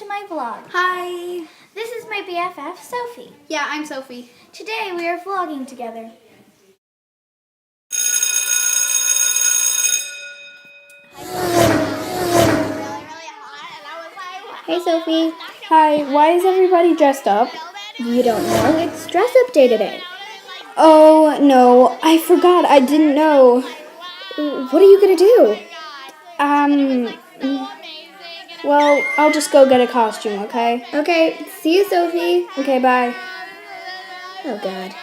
to my vlog. Hi. This is my BFF, Sophie. Yeah, I'm Sophie. Today we are vlogging together. Hey, Sophie. Hi, why is everybody dressed up? You don't know? It's dress up day today. Oh, no, I forgot. I didn't know. What are you gonna do? Well, I'll just go get a costume, okay? Okay, see you, Sophie. Okay, bye. Oh, God.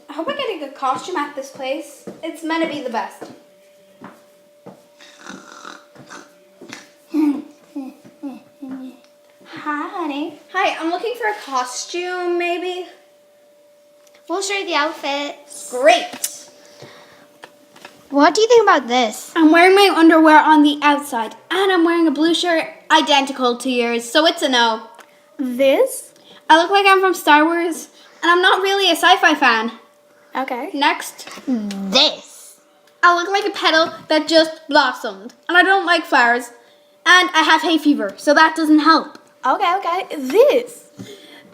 I hope I get a good costume at this place. It's meant to be the best. Hi, honey. Hi, I'm looking for a costume, maybe. We'll show you the outfit. Great. What do you think about this? I'm wearing my underwear on the outside, and I'm wearing a blue shirt identical to yours, so it's a no. This? I look like I'm from Star Wars, and I'm not really a sci-fi fan. Okay. Next, This. I look like a petal that just blossomed, and I don't like flowers, and I have hay fever, so that doesn't help. Okay. This.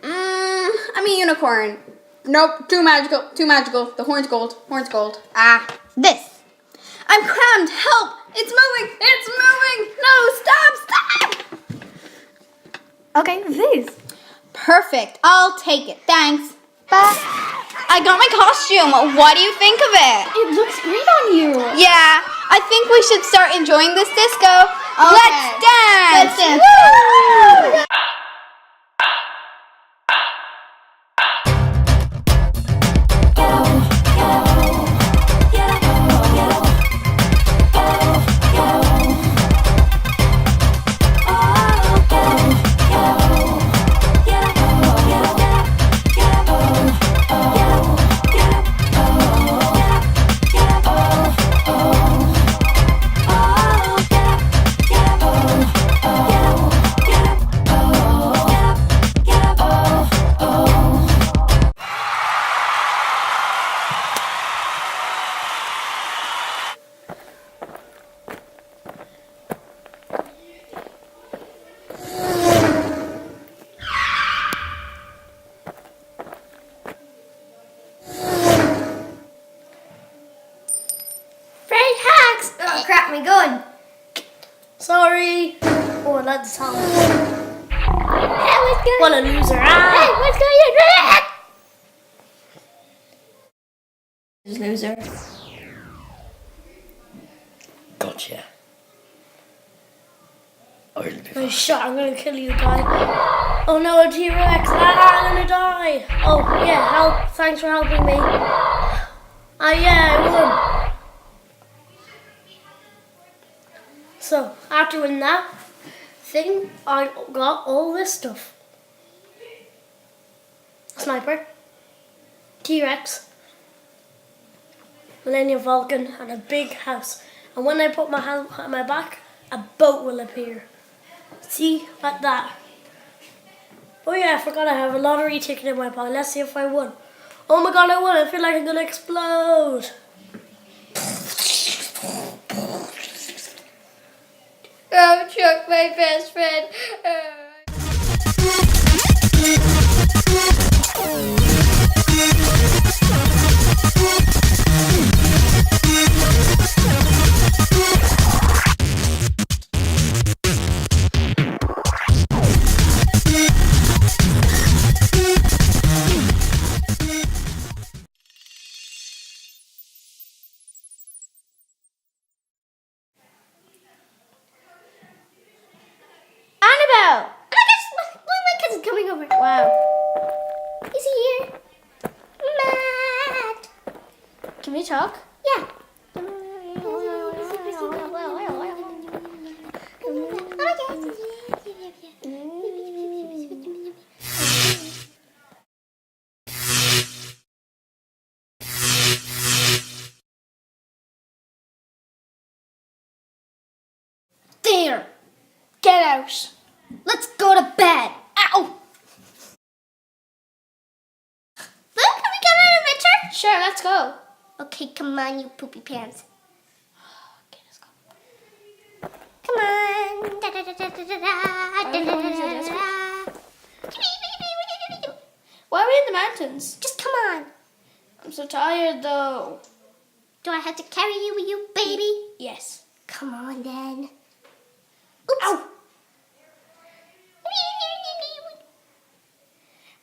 I'm a unicorn. Nope, too magical, too magical. The horn's gold, Ah. This. I'm crammed, help! It's moving! No, stop! Okay, this. Perfect, I'll take it, thanks. But I got my costume, what do you think of it? it looks great on you. Yeah, I think we should start enjoying this disco. Okay. Let's dance! Let's dance. Woo! Oh, crap, me going. Sorry. Oh, that's the song. Hey, what's going on? What a loser. Hey, what's going on? Loser. Gotcha. I'm shot. I'm gonna kill you, guy. Oh no, a T-Rex. I'm gonna die. Oh, yeah, help. Thanks for helping me. Yeah, I won. So, after winning that thing, I got all this stuff. Sniper, T-Rex, Millennium Falcon, and a big house. And when I put my hand on my back, a boat will appear. See, like that. Oh yeah, I forgot I have a lottery ticket in my pocket. Let's see if I won. Oh my god, I won. I feel like I'm gonna explode. Oh, Chuck, my best friend. Annabelle! My cousin's coming over. Wow. Is he here? Matt! Can we talk? Yeah. There! Get out! Let's go to bed! Ow! Look, can we get an adventure? Sure, let's go. Okay, come on, you poopy pants. Okay, let's go. Come on. Why are we in the mountains? Just come on. I'm so tired though. Do I have to carry you with you, baby? Yes. Come on then. Oops. Ow.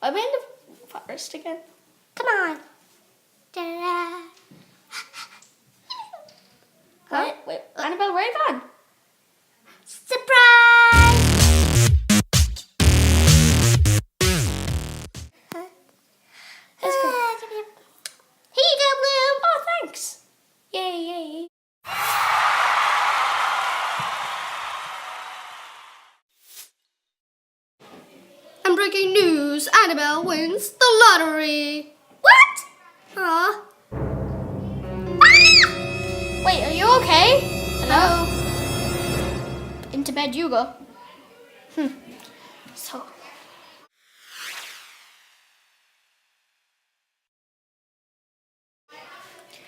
Are we in the forest again? Come on. Da-da-da. Wait, Annabelle, where are you gone? Surprise! Let's go. Here you go, Bloom. Oh, thanks. Yay. And breaking news, Annabelle wins the lottery. What? Aw. Wait, are you okay? Hello? Into bed you go. So.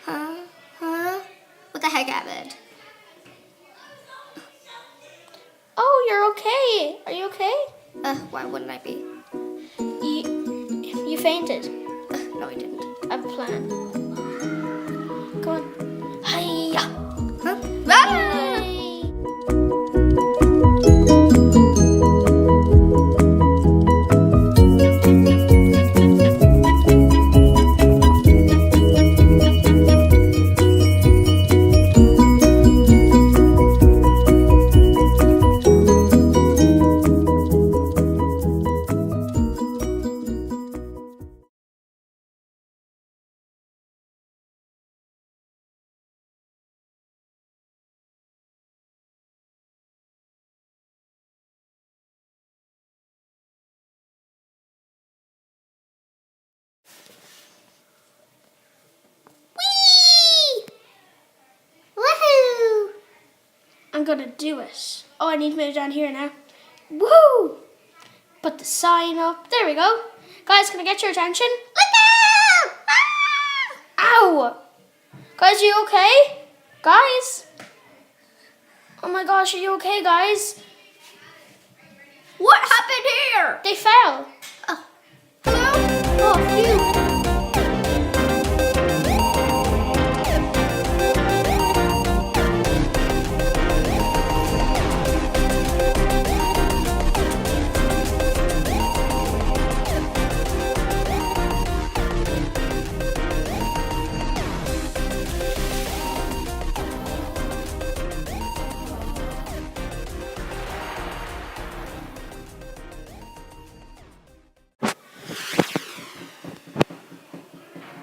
Huh? What the heck happened? Oh, you're okay. Are you okay? Why wouldn't I be? You fainted. No, I didn't. I have a plan. Go on. Hiya. Huh? Bye. Woohoo! I'm gonna do it. Oh, I need to move down here now. Woo! Put the sign up. There we go. Guys, can I get your attention? Look out! Ow! Guys, are you okay? Guys? Oh my gosh, are you okay, guys? What happened here? They fell. Hello? Oh, phew.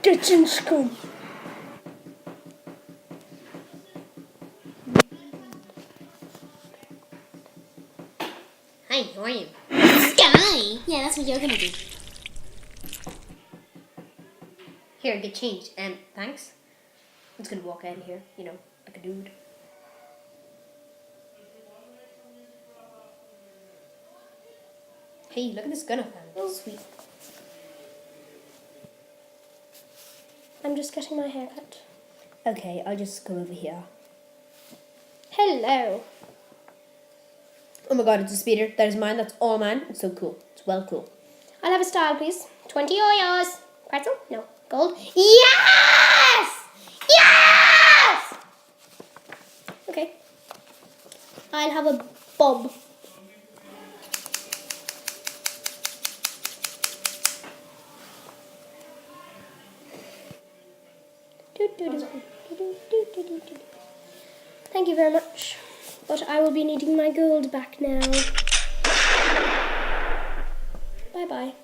Kitchen scum. Hi, how are you? Sky! Yeah, that's what you're gonna do. Here, get changed. Thanks. I'm just gonna walk out of here, like a dude. Hey, look at this gun I found. Oh, sweet. I'm just getting my hair cut. Okay, I'll just go over here. Hello. Oh my god, it's a speeder. That is mine. That's all mine. It's so cool. It's well cool. I'll have a style, please. 20 yours. Pretzel? No. Gold? Yes! Yes! Okay. I'll have a bob. Thank you very much. But I will be needing my gold back now. Bye-bye.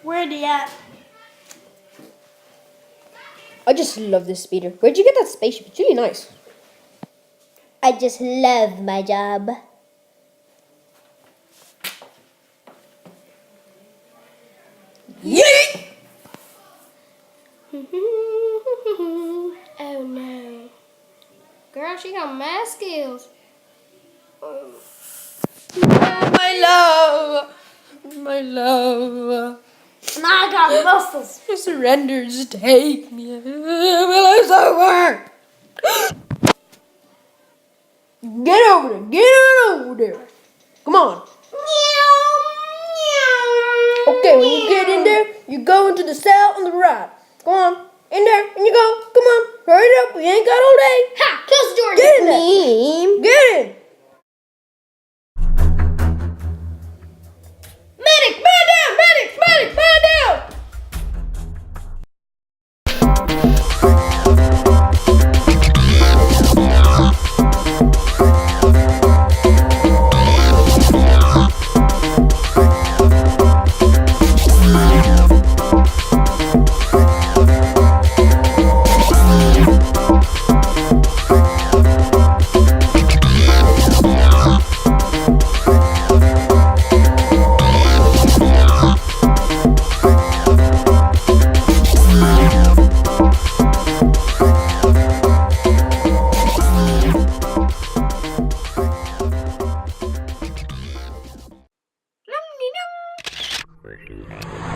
Where are they at? I just love this speeder. Where'd you get that spaceship? It's really nice. I just love my job. Yeet! Oh no. Girl, she got mad skills. My love! My love! And I got muscles. Surrender, just take me. My life's over! Get over it! Get on over there. Come on. Okay, when you get in there, you go into the cell on the right. Go on. In there, and you go. Come on. Hurry up. We ain't got all day. Ha! Close the door. Get in there. Get in. Medic, man down. Medic, man down. Nom, nom, nom.